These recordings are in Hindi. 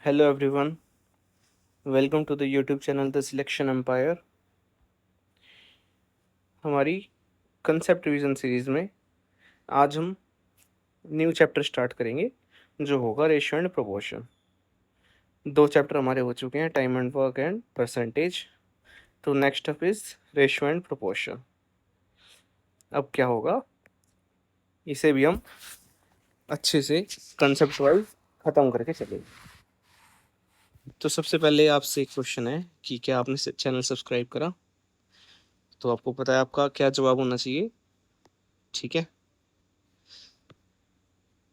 Hello everyone, welcome to the YouTube channel The Selection Empire। हमारी कंसेप्ट रिवीजन सीरीज में आज हम न्यू चैप्टर स्टार्ट करेंगे जो होगा रेशियो एंड प्रोपोर्शन। दो चैप्टर हमारे हो चुके हैं, time and work and percentage. तो next up is ratio and proportion. अब क्या होगा, इसे भी हम अच्छे से कंसेप्ट वाइज ख़त्म करके चलेंगे। तो सबसे पहले आपसे एक क्वेश्चन है कि क्या आपने चैनल सब्सक्राइब करा? तो आपको पता है आपका क्या जवाब होना चाहिए, ठीक है।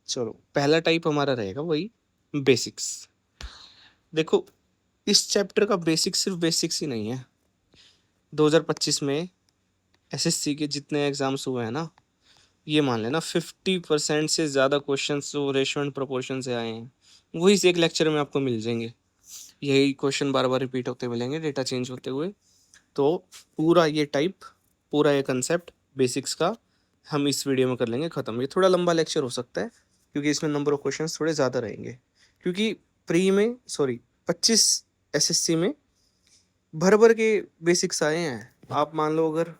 चलो, पहला टाइप हमारा रहेगा वही बेसिक्स। देखो, इस चैप्टर का बेसिक्स सिर्फ बेसिक्स ही नहीं है। 2025 में एसएससी के जितने एग्जाम्स हुए हैं ना, ये मान लेना 50% से ज़्यादा क्वेश्चन जो रेशियो एंड प्रोपोर्शन से आए हैं वही इस एक लेक्चर में आपको मिल जाएंगे। यही क्वेश्चन बार बार रिपीट होते मिलेंगे, डेटा चेंज होते हुए। तो पूरा ये टाइप, पूरा ये कंसेप्ट बेसिक्स का हम इस वीडियो में कर लेंगे ख़त्म। ये थोड़ा लंबा लेक्चर हो सकता है क्योंकि इसमें नंबर ऑफ क्वेश्चंस थोड़े ज़्यादा रहेंगे, क्योंकि प्री में 25 एसएससी में भर भर के बेसिक्स आए हैं। आप मान लो अगर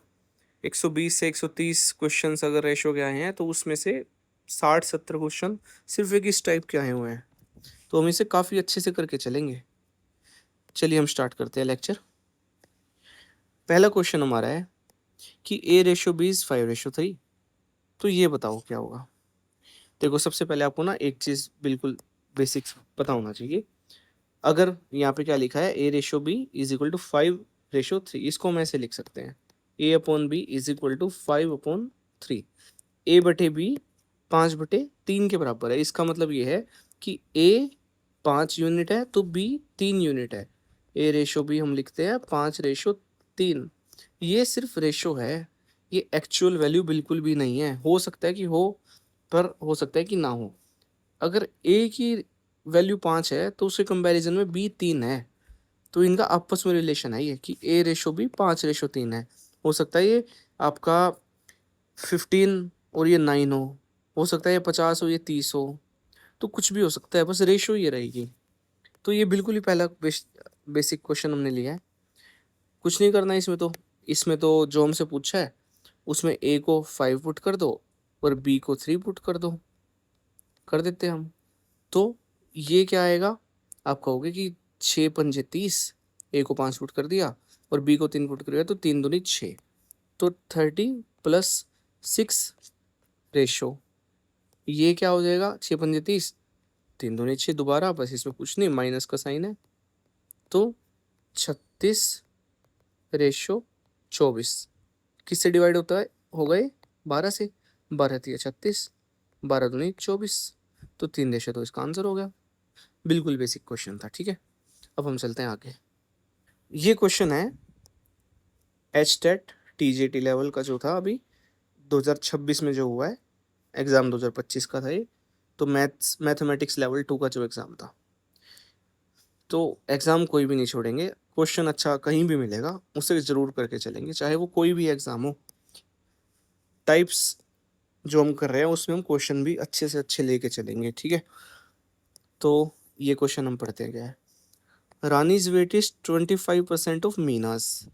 120 से 130 क्वेश्चंस अगर रेशो के आए हैं तो उसमें से 60-70 क्वेश्चन सिर्फ एक इस टाइप के आए हुए हैं। तो हम इसे काफ़ी अच्छे से करके चलेंगे। चलिए हम स्टार्ट करते हैं लेक्चर। पहला क्वेश्चन हमारा है कि A/B इज 5/3। तो ये बताओ क्या होगा। देखो, सबसे पहले आपको ना एक चीज़ बिल्कुल बेसिक्स पता होना चाहिए। अगर यहाँ पे क्या लिखा है, A/B इज इक्वल टू 5/3, इसको हम ऐसे लिख सकते हैं A/B is equal to 5/3। A/B 5/3 के बराबर है। इसका मतलब ये है कि A 5 यूनिट है तो B 3 यूनिट है। A/B हम लिखते हैं 5/3। ये सिर्फ रेशो है, ये एक्चुअल वैल्यू बिल्कुल भी नहीं है। हो सकता है कि हो, पर हो सकता है कि ना हो। अगर A की वैल्यू 5 है तो उसके कंपैरिजन में B 3 है, तो इनका आपस में रिलेशन है ये कि A/B 5/3 है। हो सकता है ये आपका 15 और ये 9 हो सकता है ये 50 हो, ये 30 हो, तो कुछ भी हो सकता है, बस रेशो ये रहेगी। तो ये बिल्कुल ही पहला बेसिक क्वेश्चन हमने लिया है। कुछ नहीं करना है इसमें तो जो हमसे पूछा है उसमें A को 5 पुट कर दो और B को 3 पुट कर दो, कर देते हैं हम। तो ये क्या आएगा, आप कहोगे कि 6×5 = 30। A को 5 पुट कर दिया और B को 3 पुट कर दिया तो 3×2 = 6। तो 30 + 6 रेशो, ये क्या हो जाएगा, 6×5 = 30, 3×2 = 6। दोबारा बस इसमें कुछ नहीं, माइनस का साइन है, तो 36/24। किससे डिवाइड होता है, हो गए 12 से। 12×3 = 36, 12×2 = 24, तो 3 रेशो, तो इसका आंसर हो गया। बिल्कुल बेसिक क्वेश्चन था, ठीक है। अब हम चलते हैं आगे। ये क्वेश्चन है HTET TJT लेवल का, जो था अभी 2026 में जो हुआ है एग्ज़ाम, 2025 का था ये। तो मैथमेटिक्स लेवल 2 का जो एग्ज़ाम था, तो एग्ज़ाम कोई भी नहीं छोड़ेंगे। क्वेश्चन अच्छा कहीं भी मिलेगा उसे ज़रूर करके चलेंगे, चाहे वो कोई भी एग्ज़ाम हो। टाइप्स जो हम कर रहे हैं उसमें हम क्वेश्चन भी अच्छे से अच्छे लेके चलेंगे, ठीक है। तो ये क्वेश्चन हम पढ़ते हैं क्या है। Rani's weight is 25% of Meena's.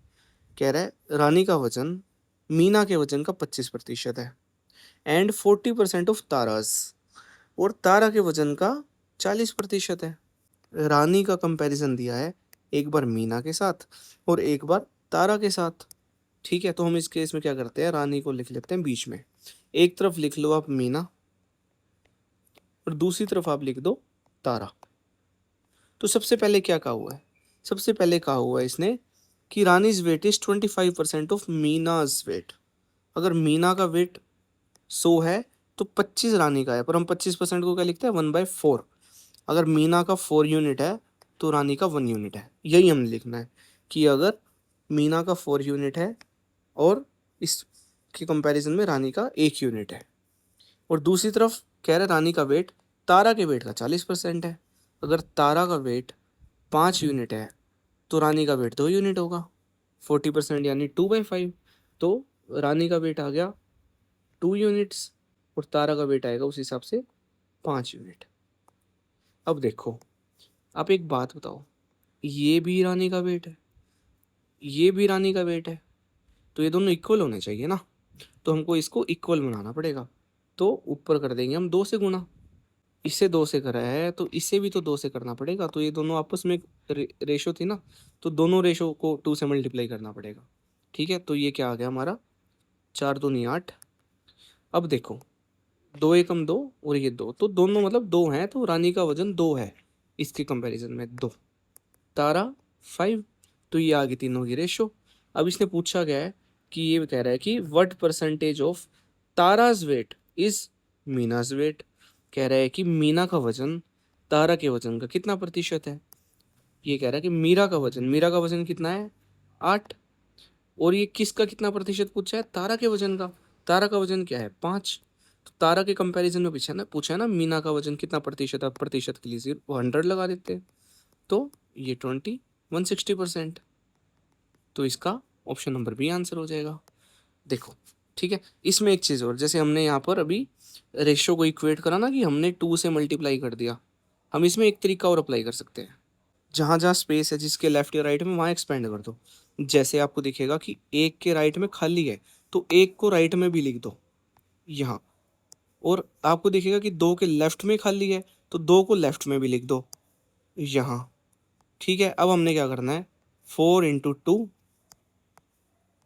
कह रहा है रानी का वजन मीना के वजन का 25% है। एंड 40% ऑफ तारास, और तारा के वजन का 40% है। रानी का कंपैरिजन दिया है, एक बार मीना के साथ और एक बार तारा के साथ, ठीक है। तो हम इस केस में क्या करते हैं, रानी को लिख लेते हैं बीच में। एक तरफ लिख लो आप मीना और दूसरी तरफ आप लिख दो तारा। तो सबसे पहले क्या कहा हुआ है, सबसे पहले कहा हुआ है इसने कि Rani's weight is 25% of Meena's weight. अगर मीना का वेट 100 है तो 25 रानी का है, पर हम 25% को क्या लिखते हैं, 1/4। अगर मीना का 4 यूनिट है तो रानी का 1 यूनिट है। यही हमें लिखना है कि अगर मीना का 4 यूनिट है और इसके कंपैरिजन में रानी का 1 यूनिट है, और दूसरी तरफ कह रहा है रानी का वेट तारा के वेट का 40% है। अगर तारा का वेट 5 यूनिट है तो रानी का वेट 2 यूनिट होगा, 40% यानी 2/5। तो रानी का वेट आ गया 2 यूनिट्स और तारा का वेट आएगा उस हिसाब से 5 यूनिट। अब देखो, आप एक बात बताओ, ये भी रानी का वेट है, ये भी रानी का वेट है, तो ये दोनों इक्वल होने चाहिए ना। तो हमको इसको इक्वल बनाना पड़ेगा। तो ऊपर कर देंगे हम 2 से गुणा, इससे 2 से करा है तो इससे भी तो 2 से करना पड़ेगा। तो ये दोनों आपस में रेशो थी ना, तो दोनों रेशो को 2 से मल्टीप्लाई करना पड़ेगा। ठीक है, तो ये क्या आ गया हमारा, 4 दूनी 8। अब देखो 2 एकम 2 और ये 2, तो दोनों मतलब 2 हैं, तो रानी का वजन 2 है इसके कंपैरिजन में 2, तारा 5। तो ये आ गई तीनों की रेशो। अब इसने पूछा गया है कि ये कह रहा है कि what percentage of Tara's weight is Meena's weight. कह रहा है कि मीना का वजन तारा के वजन का कितना प्रतिशत है। ये कह रहा है कि मीरा का वजन कितना है, 8। और ये किसका कितना प्रतिशत पूछा है, तारा के वजन का। तारा का वजन क्या है, 5। तो तारा के कंपैरिजन में पूछा है ना मीना का वजन कितना प्रतिशत है, प्रतिशत के लिए 100 लगा देते हैं। तो ये 160%। तो इसका ऑप्शन नंबर बी आंसर हो जाएगा। देखो ठीक है, इसमें एक चीज़ और, जैसे हमने यहाँ पर अभी रेशियो को इक्वेट करा ना कि हमने 2 से मल्टीप्लाई कर दिया, हम इसमें एक तरीका और अप्लाई कर सकते हैं। जहाँ जहाँ स्पेस है जिसके लेफ्ट या राइट में, वहाँ एक्सपेंड कर दो। जैसे आपको दिखेगा कि 1 के राइट में खाली है, तो 1 को राइट में भी लिख दो यहाँ। और आपको दिखेगा कि 2 के लेफ्ट में खाली है, तो 2 को लेफ्ट में भी लिख दो यहाँ। ठीक है, अब हमने क्या करना है, 4 इंटू 2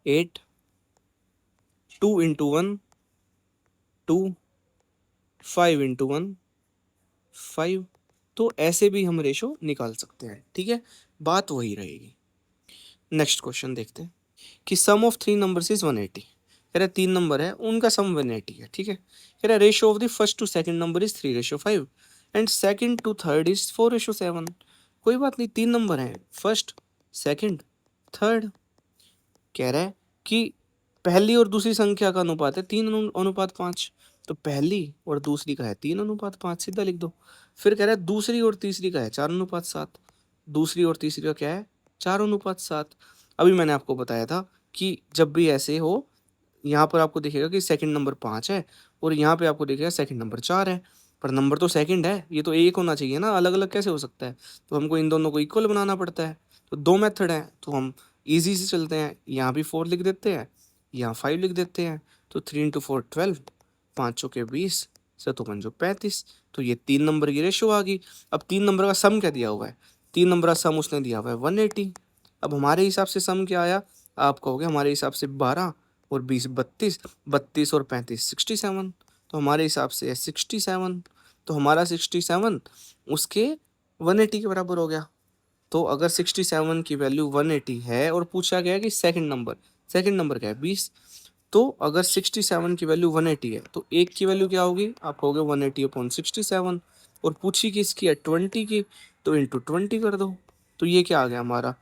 8, 2 इंटू 1 2, 5 इंटू 1 5। तो ऐसे भी हम रेशो निकाल सकते हैं। ठीक है, बात वही रहेगी। नेक्स्ट क्वेश्चन देखते हैं कि सम ऑफ 3 नंबर्स इज 180। कह रहा है 3 नंबर है, उनका सम 180 है। ठीक है, कह रहा है ratio of the first to second number is 3:5 and second to third is 4:7। कोई बात नहीं, 3 नंबर हैं, फर्स्ट सेकंड थर्ड। कह रहा है कि पहली और दूसरी संख्या का अनुपात है 3:5। तो पहली और दूसरी का है 3:5, सीधा लिख दो। फिर कह रहा है दूसरी और तीसरी का है 4:7। दूसरी और तीसरी का क्या है, 4:7। अभी मैंने आपको बताया था कि जब भी ऐसे हो, यहाँ पर आपको दिखेगा कि सेकंड नंबर 5 है और यहाँ पे आपको दिखेगा सेकंड नंबर 4 है, पर नंबर तो सेकंड है, ये तो एक होना चाहिए ना, अलग अलग कैसे हो सकता है। तो हमको इन दोनों को इक्वल बनाना पड़ता है। तो 2 मेथड हैं, तो हम इजी से चलते हैं, यहाँ भी 4 लिख देते हैं, यहाँ 5 लिख देते हैं। तो 3 इंटू 4 12, 5 चौके 20, 7 पंजो 35। तो ये 3 नंबर की रेशो आ गई। अब 3 नंबर का सम क्या दिया हुआ है, 3 नंबर का सम उसने दिया हुआ है 180। अब हमारे हिसाब से सम क्या आया, आप कहोगे हमारे हिसाब से 12 और 20 32, 32 और 35 67। तो हमारे हिसाब से है 67। तो हमारा 67 उसके 180 के बराबर हो गया। तो अगर 67 की वैल्यू 180 है और पूछा गया कि सेकंड नंबर क्या है 20, तो अगर 67 की वैल्यू 180 है तो एक की वैल्यू क्या होगी, आप कहोगे 180/67। और पूछी किसकी है 20 की, तो इंटू 20 कर दो। तो ये क्या आ गया हमारा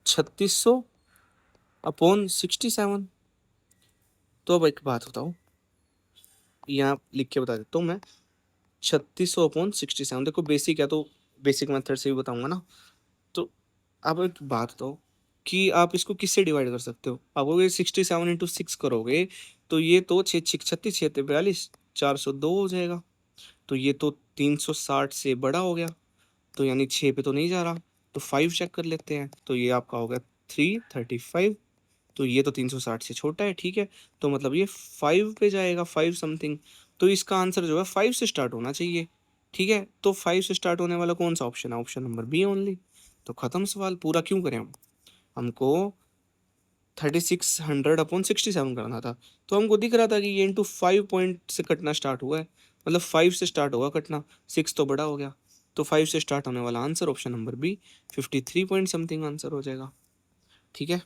3600/67। तो अब एक बात बताओ, यहाँ लिख के बता देता हूँ मैं, 3600/67। देखो बेसिक है तो बेसिक मेथड से भी बताऊंगा ना। तो आप एक बात बताओ कि आप इसको किससे डिवाइड कर सकते हो। आप अगर 67 इंटू 6 करोगे तो ये तो 6 36 6 42 402 हो जाएगा। तो ये तो 360 से बड़ा हो गया, तो यानी 6 पे तो नहीं जा रहा। तो 5 चेक कर लेते हैं, तो ये आपका होगा 335। तो ये तो 360 से छोटा है, ठीक है। तो मतलब ये 5 पे जाएगा, 5 समथिंग। तो इसका आंसर जो है 5 से स्टार्ट होना चाहिए। ठीक है, तो 5 से स्टार्ट होने वाला कौन सा ऑप्शन है, ऑप्शन नंबर बी ओनली। तो खत्म सवाल, पूरा क्यों करें हम, हमको 3600/67 करना था। तो हमको दिख रहा था कि ये इंटू 5 पॉइंट से कटना स्टार्ट हुआ है, मतलब 5 से स्टार्ट होगा कटना, 6 तो बड़ा हो गया। तो 5 से स्टार्ट होने वाला answer option number B 53 point something answer हो जाएगा। ठीक है,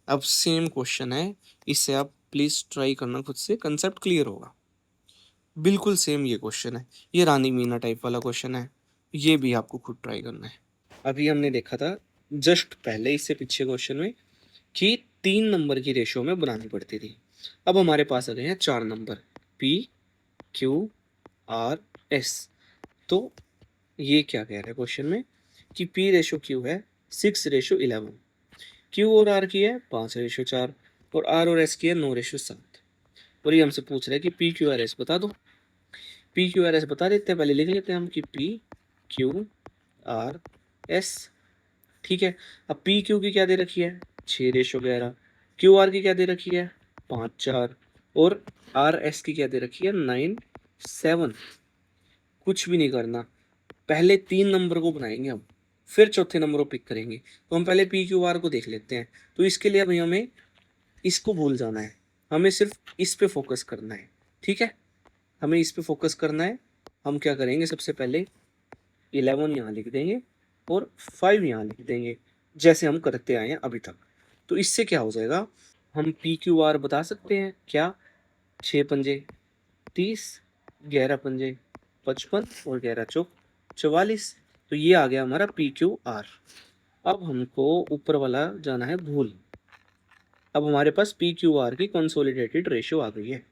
अब सेम क्वेश्चन है, इससे आप प्लीज ट्राई करना, खुद से कंसेप्ट क्लियर होगा। बिल्कुल सेम ये क्वेश्चन है, ये रानी मीना टाइप वाला क्वेश्चन है, ये भी आपको खुद ट्राई करना है। अभी हमने देखा था जस्ट पहले, इससे पीछे क्वेश्चन में, कि 3 नंबर की रेशियो में बनानी पड़ती थी। अब हमारे पास आ गए हैं 4 number, P Q R S। तो ये क्या कह रहा है क्वेश्चन में कि P/Q है 6:11, Q और R की है 5:4 और R और S की है 9:7। और ये हमसे पूछ रहा है कि PQRS बता दो। PQRS बता देते हैं, पहले लिख लेते हैं हम कि PQRS एस, ठीक है। अब पी क्यू की क्या दे रखी है, 6:11, क्यू आर की क्या दे रखी है, 5:4, और आर एस की क्या दे रखी है, 9:7। कुछ भी नहीं करना, पहले 3 नंबर को बनाएंगे हम, फिर चौथे नंबर को पिक करेंगे। तो हम पहले पी क्यू आर को देख लेते हैं। तो इसके लिए अभी हमें इसको भूल जाना है, हमें सिर्फ इस पे फोकस करना है, ठीक है। हमें इस पे फोकस करना है। हम क्या करेंगे, सबसे पहले 11 यहाँ लिख देंगे और 5 यहाँ लिख देंगे, जैसे हम करते आए हैं अभी तक। तो इससे क्या हो जाएगा, हम पी क्यू आर बता सकते हैं क्या, 6 पंजे 30, 11 पंजे 55 और 11 चौक 44। तो ये आ गया हमारा पी क्यू आर। अब हमको ऊपर वाला जाना है भूल। अब हमारे पास पी क्यू आर की कंसोलिडेटेड रेशियो आ गई है।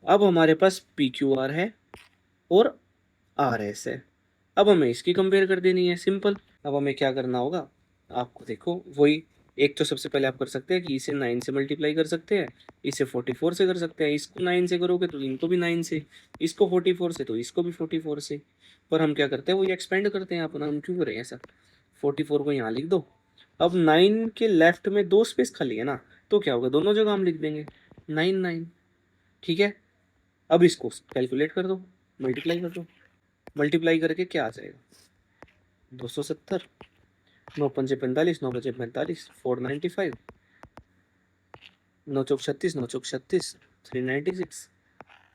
अब हमारे पास पी क्यू आर है और आर एस है। अब हमें इसकी कंपेयर कर देनी है, सिंपल। अब हमें क्या करना होगा, आपको देखो वही, एक तो सबसे पहले आप कर सकते हैं कि इसे 9 से मल्टीप्लाई कर सकते हैं, इसे 44 से कर सकते हैं। इसको 9 से करोगे तो इनको भी 9 से, इसको 44 से तो इसको भी 44 से। पर हम क्या करते हैं, वही एक्सपेंड करते हैं अपना। हम क्यों करें ऐसा, 44 को यहाँ लिख दो। अब 9 के लेफ्ट में 2 स्पेस खाली है ना, तो क्या होगा, दोनों जगह हम लिख देंगे 9 9, ठीक है। अब इसको कैलकुलेट कर दो, मल्टीप्लाई कर दो। मल्टीप्लाई करके क्या आ जाएगा, 270, 9 पंजे 45, 9 बजे 45, 495, 9 चौक 36, 9 चौक 36, 396,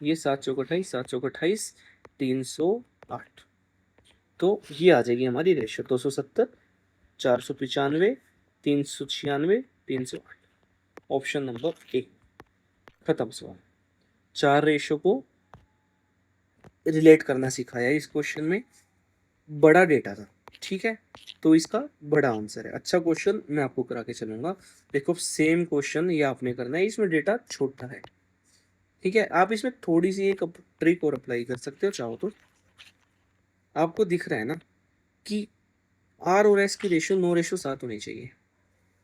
ये 7 चौक 28, 7 चौक 28, 308। तो ये आ जाएगी हमारी रेशियो 270, 495, 396, 308। ऑप्शन नंबर ए, खत्म सवाल। 4 रेशियो को रिलेट करना सिखाया है इस क्वेश्चन में, बड़ा डेटा था, ठीक है। तो इसका बड़ा आंसर है। अच्छा क्वेश्चन मैं आपको करा के चलूंगा। देखो सेम क्वेश्चन ये आपने करना है, इसमें डेटा छोटा है, ठीक है। आप इसमें थोड़ी सी एक ट्रिक और अप्लाई कर सकते हो चाहो तो। आपको दिख रहा है ना कि आर और एस की रेशियो 9:7 होनी चाहिए।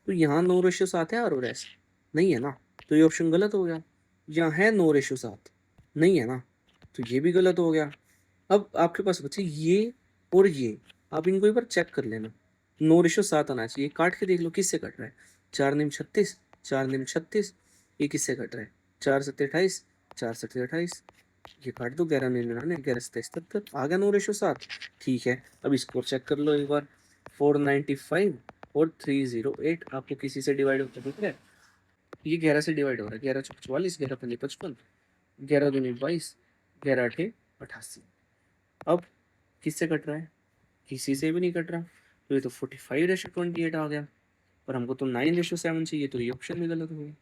तो यहाँ 9:7 है, आर और एस नहीं है ना, तो ये ऑप्शन गलत हो गया। यहाँ है 9:7 नहीं है ना, तो ये भी गलत हो गया। अब आपके पास बचे ये और ये, आप इनको एक बार चेक कर लेना। 9:7 आना चाहिए, काट के देख लो किससे कट रहा है। 4 9 36, 4 9 36, ये किससे कट रहा है, 4 7 28, 4 7 28, ये काट दो, 11 9 99, 11 7 77, आ गया 9:7, ठीक है। अब इसको चेक कर लो एक बार, 495 और 308 आपको किसी से डिवाइड होता दिख रहा है, ये 11 से डिवाइड हो रहा है, 11 चौक 44, 11 पंजे 55, 11 दूनी 22, 11 8 88। अब किससे कट रहा है, किसी से भी नहीं कट रहा, तो ये तो 45:28 आ गया। पर हमको तो 9:7 चाहिए, तो ये ऑप्शन भी गलत हो गया।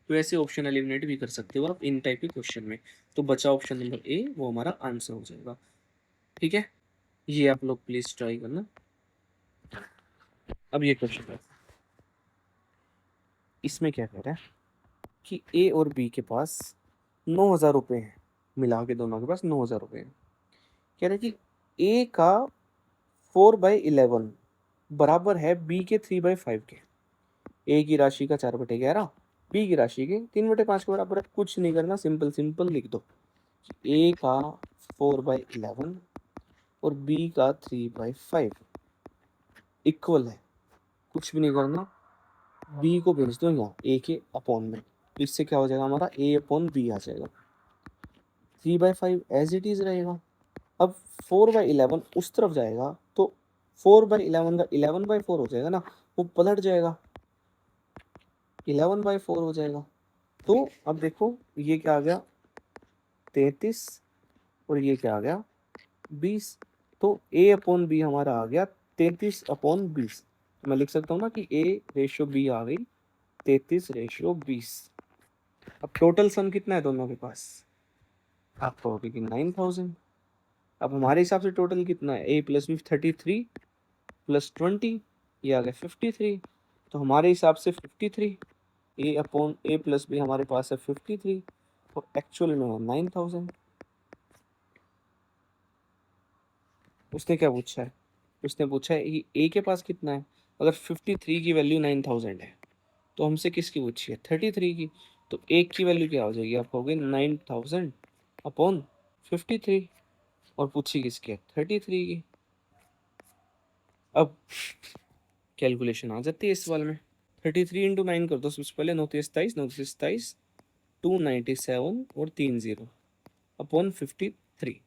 तो ऐसे ऑप्शन एलिमिनेट भी कर सकते हो आप इन टाइप के क्वेश्चन में। तो बचा ऑप्शन नंबर ए, वो हमारा आंसर हो जाएगा, ठीक है। ये आप लोग प्लीज ट्राई करना। अब ये क्वेश्चन है, इसमें क्या कह रहा है कि ए और बी के पास 9,000 रुपये हैं, मिला के दोनों के पास 9,000 रुपये हैं। कह रहा है कि ए का 4/11 बराबर है बी के 3/5 के। ए की राशि का 4/11, बी की राशि के 3/5 के बराबर है। कुछ नहीं करना, सिंपल सिंपल लिख दो, ए का 4/11 और बी का 3/5 इक्वल है। कुछ भी नहीं करना, बी को भेज दो यहाँ ए के अपॉन में, तो इससे क्या हो जाएगा, हमारा ए अपॉन बी आ जाएगा। 3/5 एज इट इज रहेगा। अब 4/11 उस तरफ जाएगा, तो 4/11 का 11/4 हो जाएगा ना, वो पलट जाएगा, 11/4 हो जाएगा। तो अब देखो ये क्या आ गया, 33, और ये क्या आ गया, 20। तो ए अपॉन बी हमारा आ गया 33/20। मैं लिख सकता हूँ ना कि A/B आ गई 33/20। अब टोटल सम कितना है दोनों के पास, आपको होगी कि 9,000। अब हमारे हिसाब से टोटल कितना है, A+B 33 + 20, ये आ गया 53। तो हमारे हिसाब से 53, A/A+B हमारे पास है 53 और एक्चुअल में है 9,000। उसने क्या पूछा है, उसने पूछा है कि ए के पास कितना है। अगर 53 की वैल्यू 9,000 है, तो हमसे किसकी पूछी है, 33 की। तो एक की वैल्यू क्या हो जाएगी, आप कहोगे 9,000/53, और पूछी किसकी है, 33 की। अब कैलकुलेशन आ जाती है इस वाले में। 33 इंटू 9 कर दो सबसे पहले, 9 9 27, 297 और 3 0 अपॉन 53।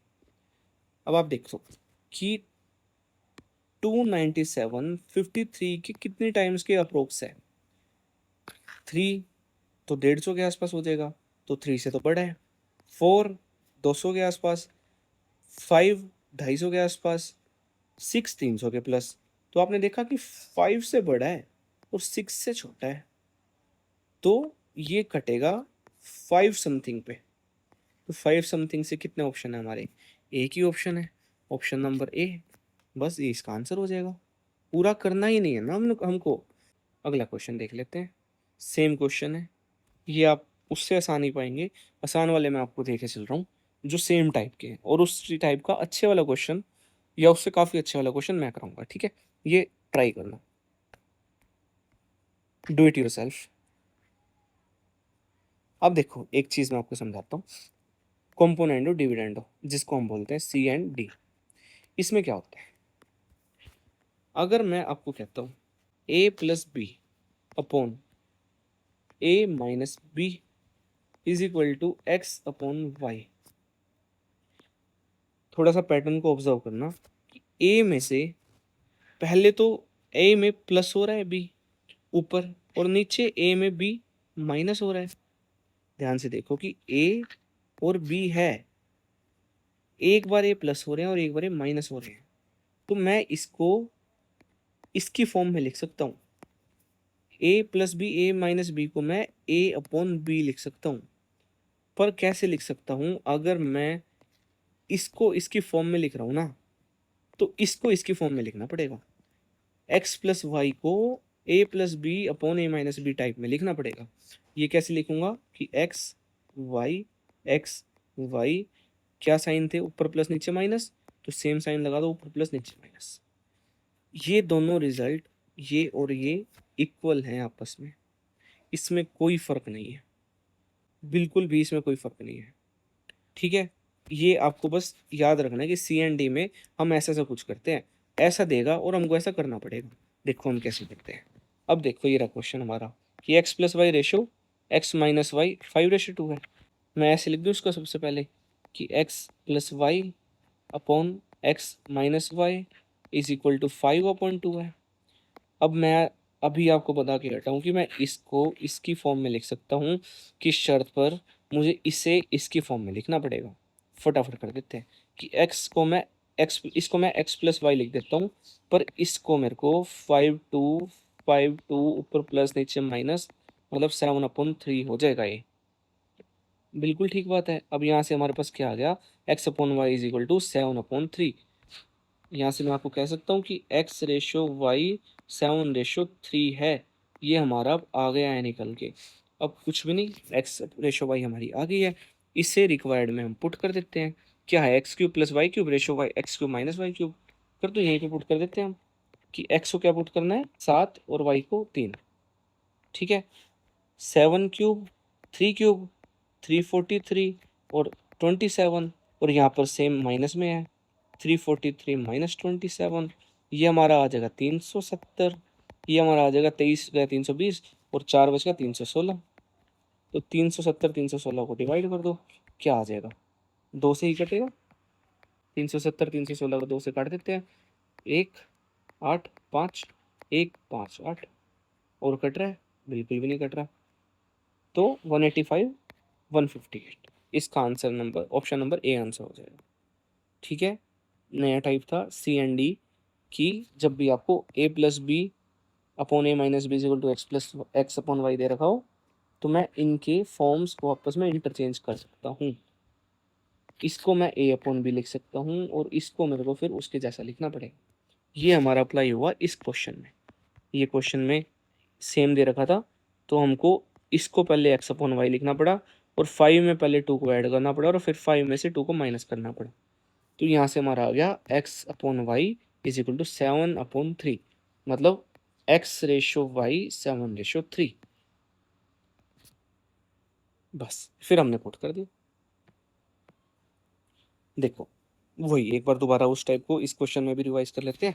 अब आप देखो कि 297 53 के कितने टाइम्स के अप्रोक्स है। 3 तो 150 के आसपास हो जाएगा, तो 3 से तो बड़ा है। 4 200 के आसपास, 5 250 के आसपास, 6 300 के प्लस। तो आपने देखा कि 5 से बड़ा है और 6 से छोटा है, तो ये कटेगा 5 समथिंग पे। तो 5 समथिंग से कितने ऑप्शन है हमारे, एक ही ऑप्शन है, ऑप्शन नंबर ए। बस ये इसका आंसर हो जाएगा। पूरा करना ही नहीं है ना हमको। अगला क्वेश्चन देख लेते हैं। सेम क्वेश्चन है, ये आप उससे आसान ही पाएंगे। आसान वाले मैं आपको देखे चल रहा हूँ जो सेम टाइप के हैं, और उस टाइप का अच्छे वाला क्वेश्चन या उससे काफी अच्छा वाला क्वेश्चन मैं कराऊंगा, ठीक है। ये ट्राई करना, डू इट योरसेल्फ। अब देखो एक चीज मैं आपको समझाता हूँ। कॉम्पोनेंडो डिविडेंडो जिसको हम बोलते हैं सी एंड डी, इसमें क्या होता है। अगर मैं आपको कहता हूँ A plus B upon A minus B is equal to X upon Y, थोड़ा सा पैटर्न को ऑब्जर्व करना। ए में से पहले तो ए में प्लस हो रहा है बी ऊपर, और नीचे ए में बी माइनस हो रहा है। ध्यान से देखो कि ए और बी है, एक बार ए प्लस हो रहे हैं और एक बार ए माइनस हो रहे हैं। तो मैं इसको इसकी फॉर्म में लिख सकता हूँ, A plus B, A minus B को मैं ए अपॉन बी लिख सकता हूँ। पर कैसे लिख सकता हूँ, अगर मैं इसको इसकी फॉर्म में लिख रहा हूँ ना, तो इसको इसकी फॉर्म में लिखना पड़ेगा। एक्स प्लस वाई को ए plus B upon A minus B type में लिखना पड़ेगा। ये कैसे लिखूंगा कि एक्स वाई, क्या साइन थे, ऊपर प्लस नीचे माइनस, तो सेम साइन लगा दो, ऊपर प्लस नीचे माइनस। ये दोनों रिजल्ट, ये और ये इक्वल हैं आपस में, इसमें कोई फर्क नहीं है, बिल्कुल भी इसमें कोई फर्क नहीं है, ठीक है। ये आपको बस याद रखना है कि सी एंड डी में हम ऐसा ऐसा कुछ करते हैं, ऐसा देगा और हमको ऐसा करना पड़ेगा। देखो हम कैसे करते हैं। अब देखो ये रहा क्वेश्चन हमारा कि x plus y ratio x minus y 5:2 है। मैं ऐसे लिख दूँ इसको सबसे पहले कि x plus y upon x minus y is equal to 5/2 है। अब मैं अभी आपको बता के हटा हूँ कि मैं इसको इसकी फॉर्म में लिख सकता हूँ, किस शर्त पर, मुझे इसे इसकी फॉर्म में लिखना पड़ेगा। फटाफट कर देते हैं कि एक्स को मैं एक्स इसको मैं एक्स प्लस वाई लिख देता हूँ, पर इसको मेरे को 5 2 ऊपर प्लस नीचे माइनस, मतलब 7/3 हो जाएगा ये। बिल्कुल ठीक बात है। अब यहाँ से हमारे पास क्या आ गया, x upon y is equal to 7/3। यहाँ से मैं आपको कह सकता हूँ कि x रेशो वाई 7:3 है। ये हमारा अब आ गया है निकल के। अब कुछ भी नहीं, x रेशो वाई हमारी आ गई है, इसे रिक्वायर्ड में हम पुट कर देते हैं। क्या है, x cube plus y cube ratio y x cube minus y cube. कर तो यहीं पे पुट कर देते हैं हम कि x को क्या पुट करना है 7 और y को 3, ठीक है। 7 क्यूब 3 क्यूब 343 और 27, और यहाँ पर सेम माइनस में है 343 माइनस 27, ये हमारा आ जाएगा 370। ये हमारा आ जाएगा 23 गया 320 और 4 बच गया 316। तो 370 316 को डिवाइड कर दो, क्या आ जाएगा, 2 से ही कटेगा। 370 316 को 2 से काट देते हैं, 1 8 5 1 5 8, और कट रहा है, बिल्कुल भी नहीं कट रहा। तो 185 158 इसका answer number option number A answer हो जाएगा, ठीक है। नया टाइप था सी एंड डी की, जब भी आपको A plus B upon A minus B equal to X plus X upon Y दे रखा हो, तो मैं इनके फॉर्म्स को आपस में इंटरचेंज कर सकता हूँ। इसको मैं ए अपॉन बी लिख सकता हूँ और इसको मेरे को फिर उसके जैसा लिखना पड़ेगा। ये हमारा अप्लाई हुआ इस क्वेश्चन में। ये क्वेश्चन में सेम दे रखा था, तो हमको इसको पहले एक्स अपॉन वाई लिखना पड़ा, और 5 में पहले 2 को ऐड करना पड़ा, और फिर 5 में से 2 को माइनस करना पड़ा। तो यहाँ से हमारा आ गया x upon y is equal to 7/3, मतलब एक्स रेशो वाई 7/3। बस फिर हमने पुट कर दिया। देखो वही एक बार दोबारा उस टाइप को इस क्वेश्चन में भी रिवाइज कर लेते हैं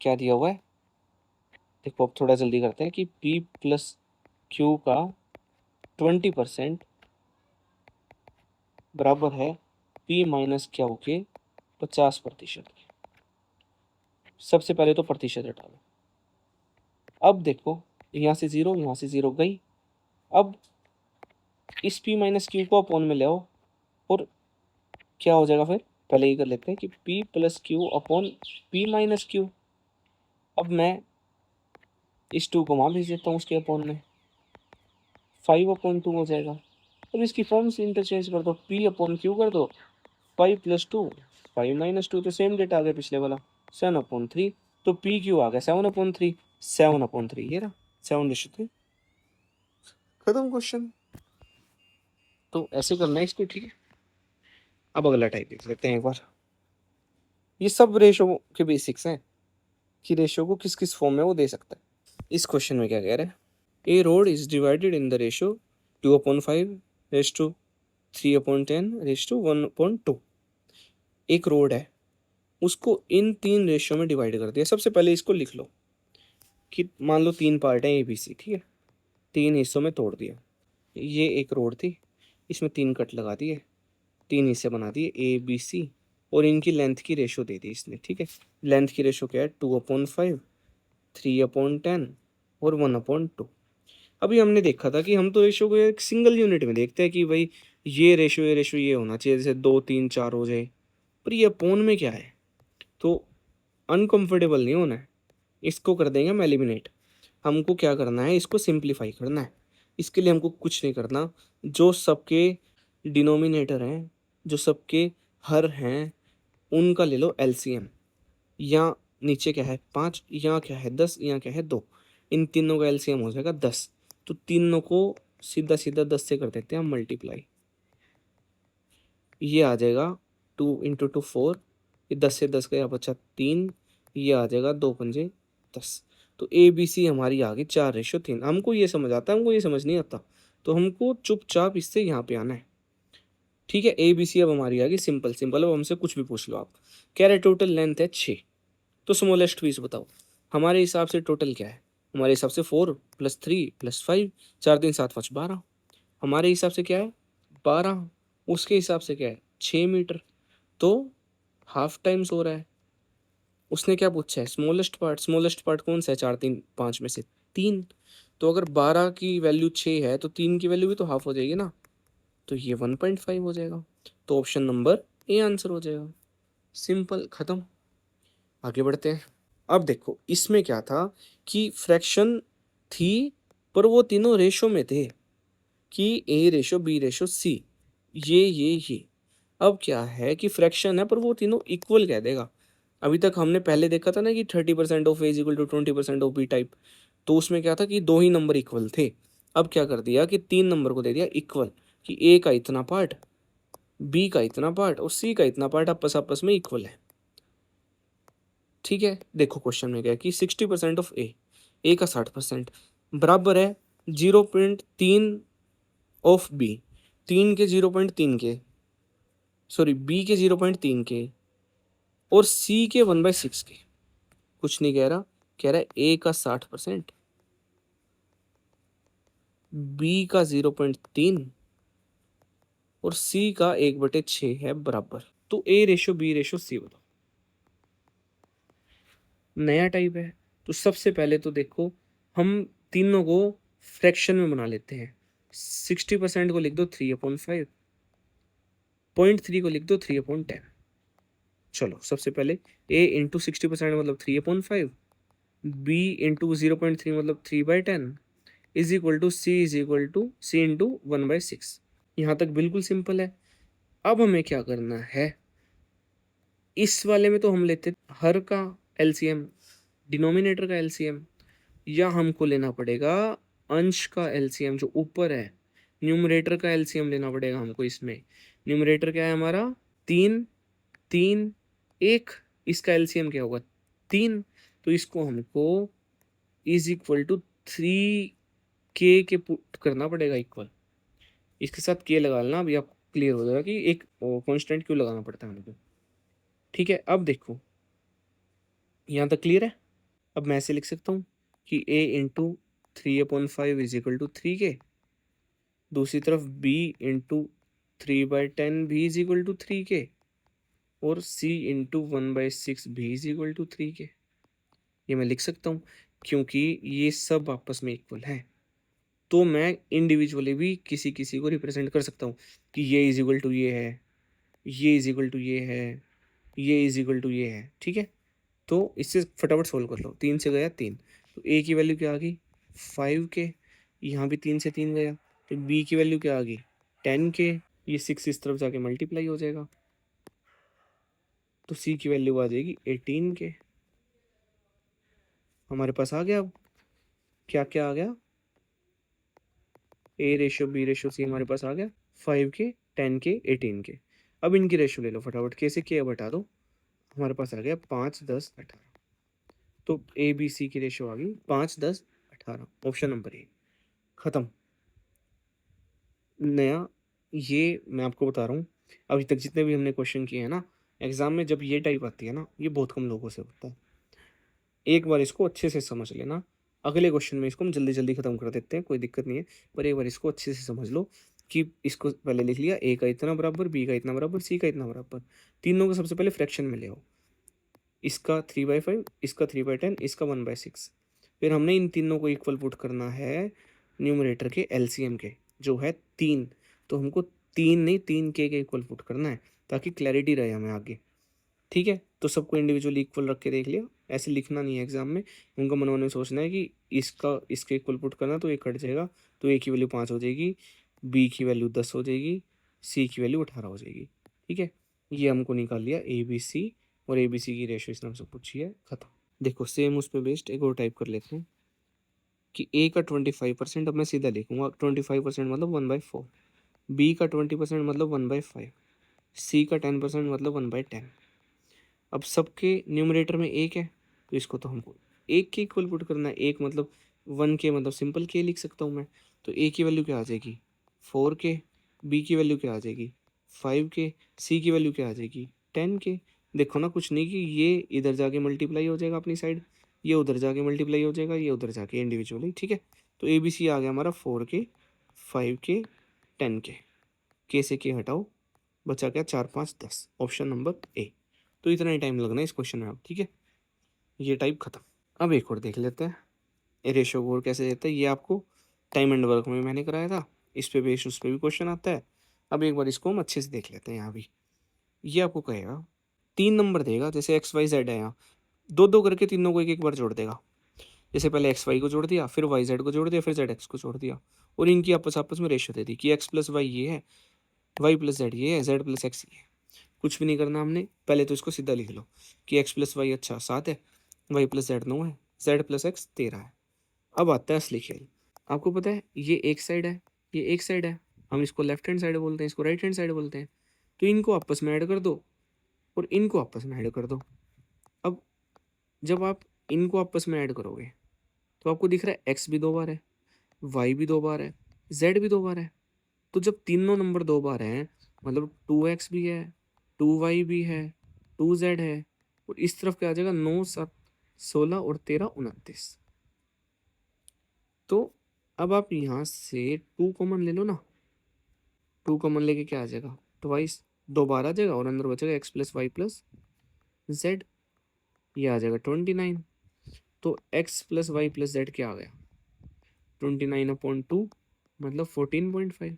क्या दिया हुआ है, देखो अब थोड़ा जल्दी करते हैं कि P प्लस Q का 20% बराबर है P माइनस Q के 50%। सबसे पहले तो प्रतिशत हटा लो। अब देखो यहाँ से 0, यहाँ से 0 गई। अब इस P माइनस Q को अपॉन में ले आओ और क्या हो जाएगा, फिर पहले ही कर लेते हैं कि P plus Q upon P minus Q। अब मैं इस 2 को वहाँ भेज देता हूँ उसके अपॉन में, 5/2 हो जाएगा। अब इसकी फॉर्म से इंटरचेंज कर दो, P अपॉन Q कर दो, 5 प्लस 2, 5 माइनस 2 तो सेम डेटा आ गया पिछले वाला, 7/3। तो पी क्यू आ गया 7/3, 7/3 ये रहा 7:3। खत्म क्वेश्चन। तो ऐसे करना है इसको, ठीक है। अब अगला टाइप देख लेते हैं एक बार। ये सब रेशो के बेसिक्स हैं कि रेशो को किस किस फॉर्म में वो दे सकता है। इस क्वेश्चन में क्या कह रहा है, a road is divided in the ratio 2/5:3/10:1/2। एक रोड है, उसको इन 3 रेशियो में डिवाइड कर दिया। सबसे पहले इसको लिख लो कि मान लो 3 पार्ट हैं ABC, ठीक है, 3 हिस्सों में तोड़ दिया। ये एक रोड थी, इसमें 3 कट लगा दिए, 3 हिस्से बना दिए ABC, और इनकी लेंथ की रेशो दे दी इसने, ठीक है। लेंथ की रेशो क्या है, 2/5, 3/10 और 1/2। अभी हमने देखा था कि हम तो रेशो को एक सिंगल यूनिट में देखते हैं कि भाई ये रेशो ये होना चाहिए, जैसे 2 3 4 हो जाए। पर ये अपोन में क्या है, तो अनकंफर्टेबल नहीं होना है, इसको कर देंगे हम एलिमिनेट। हमको क्या करना है, इसको सिंप्लीफाई करना है। इसके लिए हमको कुछ नहीं करना, जो सबके डिनोमिनेटर हैं, जो सबके हर हैं, उनका ले लो एलसीएम। यहाँ नीचे क्या है 5, यहाँ क्या है 10, यहाँ क्या है 2, इन तीनों का एलसीएम हो जाएगा 10। तो तीनों को सीधा सीधा 10 से कर देते हैं हम मल्टीप्लाई, ये आ जाएगा 2 × 2 4, ये 10 से 10 गया बचा 3, ये आ जाएगा 2×5 = 10। तो ABC हमारी आ गई 4:3। हमको ये समझ आता है, हमको ये समझ नहीं आता, तो हमको चुपचाप इससे यहाँ पे आना है, ठीक है। ABC अब हमारी आ गई सिंपल सिंपल। अब हमसे कुछ भी पूछ लो आप। कह रहे टोटल लेंथ है 6, तो स्मॉलेस्ट पीस बताओ। हमारे हिसाब से टोटल क्या है, हमारे हिसाब से 4 + 3 + 5, 4 3 7 5 12। हमारे हिसाब से क्या है 12, उसके हिसाब से क्या है 6 मीटर, तो हाफ टाइम्स हो रहा है। उसने क्या पूछा है, स्मॉलेस्ट पार्ट कौन सा है 4 3 5 में से 3। तो अगर 12 की वैल्यू 6 है तो 3 की वैल्यू भी तो हाफ हो जाएगी ना, तो ये 1.5 हो जाएगा। तो ऑप्शन नंबर ए आंसर हो जाएगा। सिंपल, खत्म। आगे बढ़ते हैं। अब देखो इसमें क्या था कि फ्रैक्शन थी, पर वो तीनों रेशो में थे कि A:B:C, ये। अब क्या है कि फ्रैक्शन है पर वो तीनों इक्वल कह देगा। अभी तक हमने पहले देखा था ना कि 30% of A = 20% of B type, तो उसमें क्या था कि 2 ही नंबर इक्वल थे। अब क्या कर दिया कि 3 नंबर को दे दिया इक्वल, कि A का इतना पार्ट, B का इतना पार्ट और C का इतना पार्ट आपस आपस में इक्वल है, ठीक है। देखो क्वेश्चन में क्या है कि 60% ऑफ ए का 60% बराबर है 0.3 ऑफ बी, 3 के 0.3 के, सॉरी बी के 0.3 के और सी के 1/6 के। कुछ नहीं कह रहा, कह रहा है ए का 60%, बी का 0.3 और सी का 1/6 है बराबर। तो A:B:C बताओ। नया टाइप है, तो सबसे पहले तो देखो हम तीनों को फ्रैक्शन में बना लेते हैं। 60% को लिख दो 3/5, 0.3 को लिख दो 3/10। चलो सबसे पहले A × 60% मतलब 3/5, B × 0.3 मतलब 3/10 C × 1/6। यहाँ तक बिल्कुल सिंपल है। अब हमें क्या करना है, इस वाले में तो हम लेते हर का एलसीएम, डिनोमिनेटर का एलसीएम, या हमको लेना पड़ेगा अंश का एलसीएम जो ऊपर है, न्यूमरेटर का एलसीएम लेना पड़ेगा हमको। इसमें न्यूमरेटर क्या है हमारा 3 3 1, इसका एलसीएम क्या होगा 3, तो इसको हमको = 3k के पुट करना पड़ेगा इक्वल। इसके साथ के लगा लेना, अभी आपको क्लियर हो जाएगा कि एक कांस्टेंट क्यों लगाना पड़ता है हमको, ठीक है। अब देखो यहाँ तक क्लियर है। अब मैं ऐसे लिख सकता हूँ कि a into 3/5 is equal to 3k, दूसरी तरफ b इंटू 3/10 भी इज इक्वल टू 3k, और c इंटू 1/6 भी इज इक्वल टू 3k। ये मैं लिख सकता हूँ क्योंकि ये सब आपस में इक्वल है। तो मैं इंडिविजुअली भी किसी किसी को रिप्रेजेंट कर सकता हूँ कि ये इज इक्वल टू ये है, ये इज इक्वल टू ये है, ये इज इक्वल टू ये है। ठीक है, तो इससे फटाफट सोल्व कर लो। 3 से गया 3, तो a की वैल्यू क्या आ गई 5k, यहाँ भी 3 से 3 गया, तो b की वैल्यू क्या आ गई 10k, ये 6 इस तरफ जाके मल्टीप्लाई हो जाएगा, तो c की वैल्यू आ जाएगी 18k। हमारे पास आ गया। अब क्या क्या आ गया, a ratio b ratio c हमारे पास आ गया, 5k 10k 18k। अब इनकी रेशियो ले लो फटाफट, कैसे किया बता दो। हमारे पास आ गया 5 10 18, तो ए बी सी की रेशियो आ गई 5 10 18, ऑप्शन नंबर ए खत्म। नया, ये मैं आपको बता रहा हूँ, अभी तक जितने भी हमने क्वेश्चन किए हैं ना, एग्जाम में जब ये टाइप आती है ना, ये बहुत कम लोगों से होता है। एक बार इसको अच्छे से समझ लेना, अगले क्वेश्चन में इसको हम जल्दी जल्दी खत्म कर देते हैं, कोई दिक्कत नहीं है, पर एक बार इसको अच्छे से समझ लो कि इसको पहले लिख लिया, ए का इतना बराबर, बी का इतना बराबर, सी का इतना बराबर, तीनों को सबसे पहले फ्रैक्शन में ले आओ। इसका 3/5, इसका 3/10, इसका 1/6। फिर हमने इन तीनों को इक्वल पुट करना है न्यूमरेटर के एलसीएम के, जो है 3। तो हमको 3 नहीं 3k के इक्वल पुट करना है, ताकि क्लैरिटी रहे हमें आगे। ठीक है, तो सबको इंडिविजुअली इक्वल रख के देख लिया, ऐसे लिखना नहीं है एग्जाम में, उनको मन में सोचना है कि इसका इसके इक्वल पुट करना, तो ये कट जाएगा, तो ए की वैल्यू 5 हो जाएगी, बी की वैल्यू 10 हो जाएगी, सी की वैल्यू 18 हो जाएगी। ठीक है, ये हमको निकाल लिया ए बी सी, और ए बी सी की रेशियो इसने हमसे पूछी है, खत्म। देखो सेम उस पर बेस्ड एक और टाइप कर लेते हैं कि ए का 25%, अब मैं सीधा लिखूंगा 25% मतलब 1/4, बी का 20% मतलब 1/5, सी का 10% मतलब 1/10। अब सबके न्यूमरेटर में एक है, तो इसको तो हमको एक के इक्वल पुट करना है। एक मतलब 1k, मतलब सिंपल के लिख सकता हूँ मैं, तो ए की वैल्यू क्या आ जाएगी 4k, बी की वैल्यू क्या आ जाएगी 5k, सी की वैल्यू क्या आ जाएगी 10k। देखो ना, कुछ नहीं कि ये इधर जाके मल्टीप्लाई हो जाएगा अपनी साइड, ये उधर जाके मल्टीप्लाई हो जाएगा, ये उधर जाके इंडिविजुअली। ठीक है, तो ए बी सी आ गया हमारा 4k 5k 10k, के से के हटाओ, बचा क्या 4 5 10, ऑप्शन नंबर ए। तो इतना ही टाइम लगना है इस क्वेश्चन में अब। ठीक है, ये टाइप खत्म। अब एक और देख लेते हैं, ये रेशियो कोड कैसे देता है, ये आपको टाइम एंड वर्क में मैंने कराया था, इस पे बेस्ड उस पे भी क्वेश्चन आता है। अब एक बार इसको हम अच्छे से देख लेते हैं। यहाँ भी ये आपको कहेगा 3 नंबर देगा, जैसे एक्स वाई जेड है, यहाँ दो दो करके तीनों को एक एक बार जोड़ देगा। जैसे पहले एक्स वाई को जोड़ दिया, फिर वाई जेड को जोड़ दिया, फिर जेड एक्स को जोड़ दिया, और इनकी आपस आपस में रेशियो दे दी कि एक्स प्लस वाई ये है, वाई प्लस जेड ये है, जेड प्लस एक्स ये है। कुछ भी नहीं करना हमने, पहले तो इसको सीधा लिख लो कि एक्स प्लस वाई अच्छा 7 है, वाई प्लस जेड 9 है, जेड प्लस एक्स 13 है। अब आता है असली खेल। आपको पता है ये एक साइड है, ये एक साइड है, हम इसको लेफ्ट हैंड साइड बोलते हैं, इसको राइट हैंड साइड बोलते हैं। तो इनको आपस में ऐड कर दो, और इनको आपस में ऐड कर दो। अब जब आप इनको आपस में ऐड करोगे, तो आपको दिख रहा है एक्स भी 2 बार है, वाई भी 2 बार है, जेड भी 2 बार है। तो जब तीनों नंबर 2 बार हैं, मतलब 2x भी है, 2y भी है, 2z है, और इस तरफ क्या आ जाएगा 9 7 16 और 13 29। तो अब आप यहाँ से 2 कॉमन ले लो ना, 2 कॉमन लेके क्या आ जाएगा ट्वाइस, 2 बार आ जाएगा, और अंदर बचेगा x plus Y plus z, ये आ जाएगा 29। तो x plus Y plus z क्या आ गया 29/2, मतलब 14.5।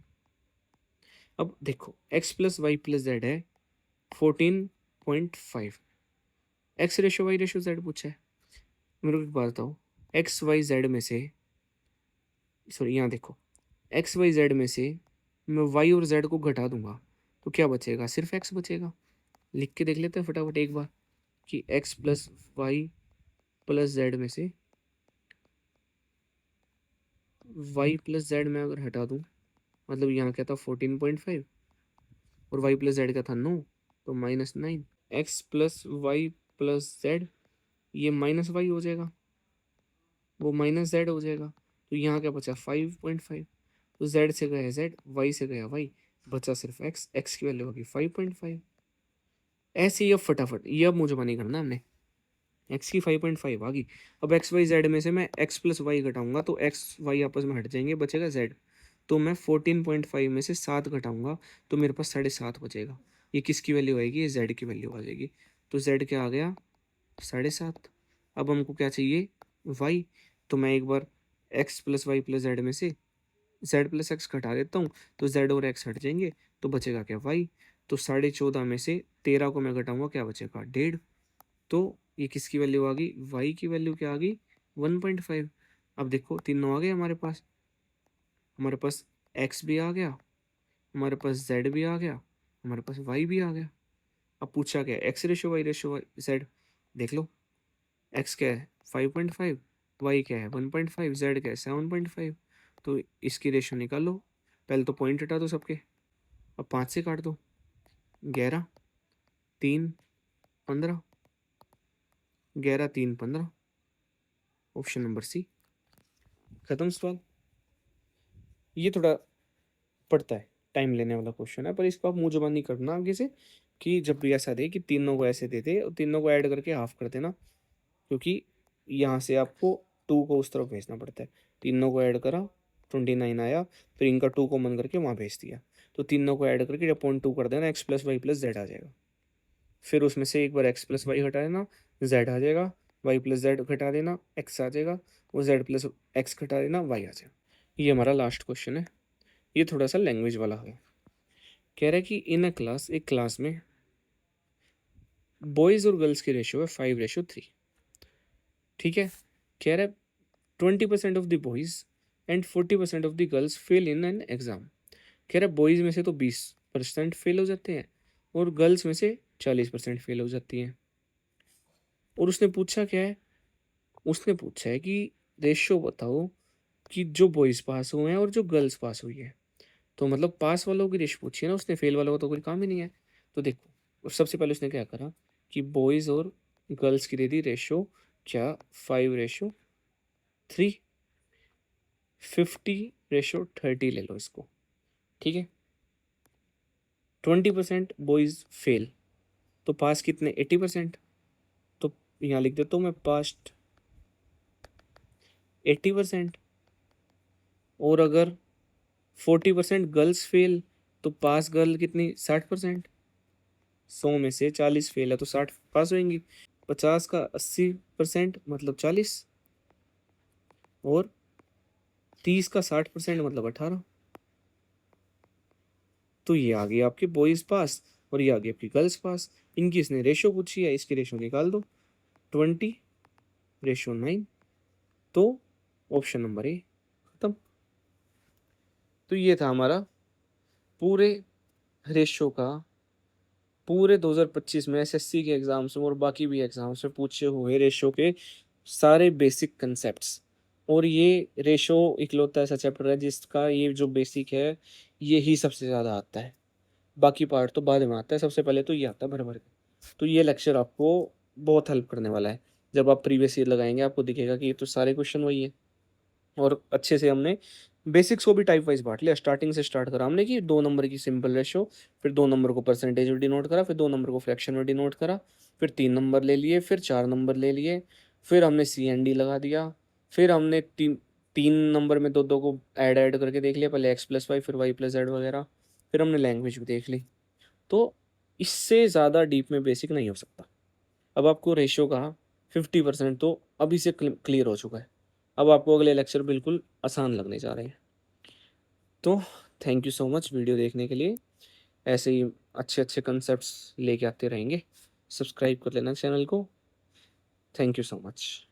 अब देखो x plus Y plus z है 14.5, x ratio y ratio z पूछा है। मेरे को एक बात बताओ, एक्स वाई जेड में से, सॉरी यहाँ देखो, एक्स वाई जेड में से मैं वाई और जेड को घटा दूंगा, तो क्या बचेगा सिर्फ एक्स बचेगा। लिख के देख लेते हैं फटाफट एक बार कि x plus Y plus Z में से वाई प्लस जेड में अगर हटा दूं, मतलब यहाँ क्या था 14.5, और वाई प्लस जेड का था 9, तो -9। X plus Y plus z, ये माइनस वाई हो जाएगा, वो माइनस जेड हो जाएगा, तो यहाँ क्या बचा 5.5। तो जेड से गया जेड, वाई से गया वाई, बचा सिर्फ एक्स, एक्स की वैल्यू होगी 5.5। ऐसे ही अब फटाफट, ये अब मुझे नहीं करना हमने, एक्स की 5.5 आ गई। अब एक्स वाई जेड में से मैं एक्स प्लस वाई घटाऊंगा तो एक्स वाई आपस में हट जाएंगे, बचेगा जेड। तो मैं 14.5 में से 7 घटाऊंगा तो मेरे पास 7.5 बचेगा। ये किसकी वैल्यू आएगी? ये जेड की वैल्यू आ जाएगी। तो जेड क्या आ गया? 7.5। अब हमको क्या चाहिए? वाई। तो मैं एक बार X plus Y plus Z में से जेड प्लस एक्स घटा देता हूँ तो जेड और एक्स हट जाएंगे तो बचेगा क्या? वाई। तो 14.5 में से 13 को मैं घटाऊंगा, क्या बचेगा? 1.5। तो ये किसकी वैल्यू आ गई? वाई की वैल्यू क्या आ गई? 1.5। अब देखो तीनों आ गए हमारे पास। हमारे पास एक्स भी आ गया, हमारे पास जेड भी आ गया, हमारे पास वाई भी आ गया। अब पूछा क्या? X ratio y z. देख लो, एक्स क्या है? 5.5, वाई क्या है? 1.5, जेड क्या है? 7.5। तो इसकी रेशो निकालो। पहले तो पॉइंट हटा दो सबके, अब 5 से काट दो। 11, 3, 15, 11, 3, 15। Option number C. खत्म सवाल। ये थोड़ा पड़ता है, टाइम लेने वाला क्वेश्चन है, पर इसको आप मुंह जुबान नहीं करना आगे से कि जब भी ऐसा दे कि तीनों को ऐसे देते और तीनों को ऐड करके हाफ कर देना, क्योंकि यहाँ से आपको 2 को उस तरफ भेजना पड़ता है। तीनों को ऐड करा, 29 आया, फिर इनका 2 कॉमन करके वहाँ भेज दिया। तो तीनों को ऐड करके जब 0.2 कर देना, X plus Y plus Z आ जाएगा। फिर उसमें से एक बार एक्स प्लस वाई हटा देना, जेड आ जाएगा। वाई प्लस जेड घटा देना, एक्स आ जाएगा। वो जेड प्लस एक्स घटा देना, वाई आ जाएगा। ये हमारा लास्ट क्वेश्चन है। ये थोड़ा सा लैंग्वेज वाला है। कह रहा है कि इन अ क्लास, एक क्लास में बॉयज और गर्ल्स की रेशियो है 5:3। ठीक है। कह रहा है 20% of the boys and 40% of the girls fail in an exam. कह रहा है बॉयज में से तो 20% फेल हो जाते हैं और गर्ल्स में से 40% फेल हो जाती हैं। और उसने पूछा क्या है? उसने पूछा है कि रेशियो बताओ कि जो बॉयज पास हुए हैं और जो गर्ल्स पास हुई है। तो मतलब पास वालों की रेशियो पूछी है ना उसने, फेल वालों का तो कोई काम ही नहीं है। तो देखो, सबसे पहले उसने क्या करा कि बॉयज और गर्ल्स की दे दी रेशियो, क्या? 5:3। 50:30 ले लो इसको। ठीक है। 20% बॉयज फेल, तो पास कितने? 80%। तो यहाँ लिख देता हूँ मैं, पास्ट 80%। और अगर 40% गर्ल्स फेल, तो पास गर्ल कितनी? 60%। 100 में से 40 फेल है तो 60 पास होंगी। 50 का 80% मतलब 40, और 30 का 60% मतलब 18। तो ये आ गई आपकी बॉयज पास और ये आ गई आपकी गर्ल्स पास। इनकी इसने रेशो पूछी है, इसकी रेशो निकाल दो। 20:9। तो ऑप्शन नंबर ए। खत्म। तो ये था हमारा पूरे रेशो का, पूरे 2025 में एसएससी के एग्जाम्स में और बाकी भी एग्जाम्स में पूछे हुए रेशो के सारे बेसिक कंसेप्ट्स। और ये रेशो इकलौता ऐसा चैप्टर है जिसका ये जो बेसिक है ये ही सबसे ज़्यादा आता है, बाकी पार्ट तो बाद में आता है, सबसे पहले तो ये आता है भर भर के। तो ये लेक्चर आपको बहुत हेल्प करने वाला है। जब आप प्रीवियस ईयर लगाएंगे आपको दिखेगा कि ये तो सारे क्वेश्चन वही है। और अच्छे से हमने बेसिक्स को भी टाइप वाइज बांट लिया। स्टार्टिंग से स्टार्ट करा हमने कि 2 नंबर की सिंपल रेशो, फिर 2 नंबर को परसेंटेज में डिनोट करा, फिर 2 नंबर को फ्रैक्शन में डिनोट करा, फिर 3 नंबर ले लिए, फिर 4 नंबर ले लिए, फिर हमने सी एन डी लगा दिया, फिर हमने तीन नंबर में दो दो को ऐड ऐड करके देख लिया, पहले एक्स प्लस वाई फिर वाई प्लस जेड वगैरह, फिर हमने लैंग्वेज भी देख ली। तो इससे ज़्यादा डीप में बेसिक नहीं हो सकता। अब आपको रेशियो का 50% तो अभी से क्लियर हो चुका है। अब आपको अगले लेक्चर बिल्कुल आसान लगने जा रहे हैं। तो thank you so much video देखने के लिए। ऐसे ही अच्छे अच्छे कंसेप्ट्स लेके आते रहेंगे। सब्सक्राइब कर लेना चैनल को। Thank you so much.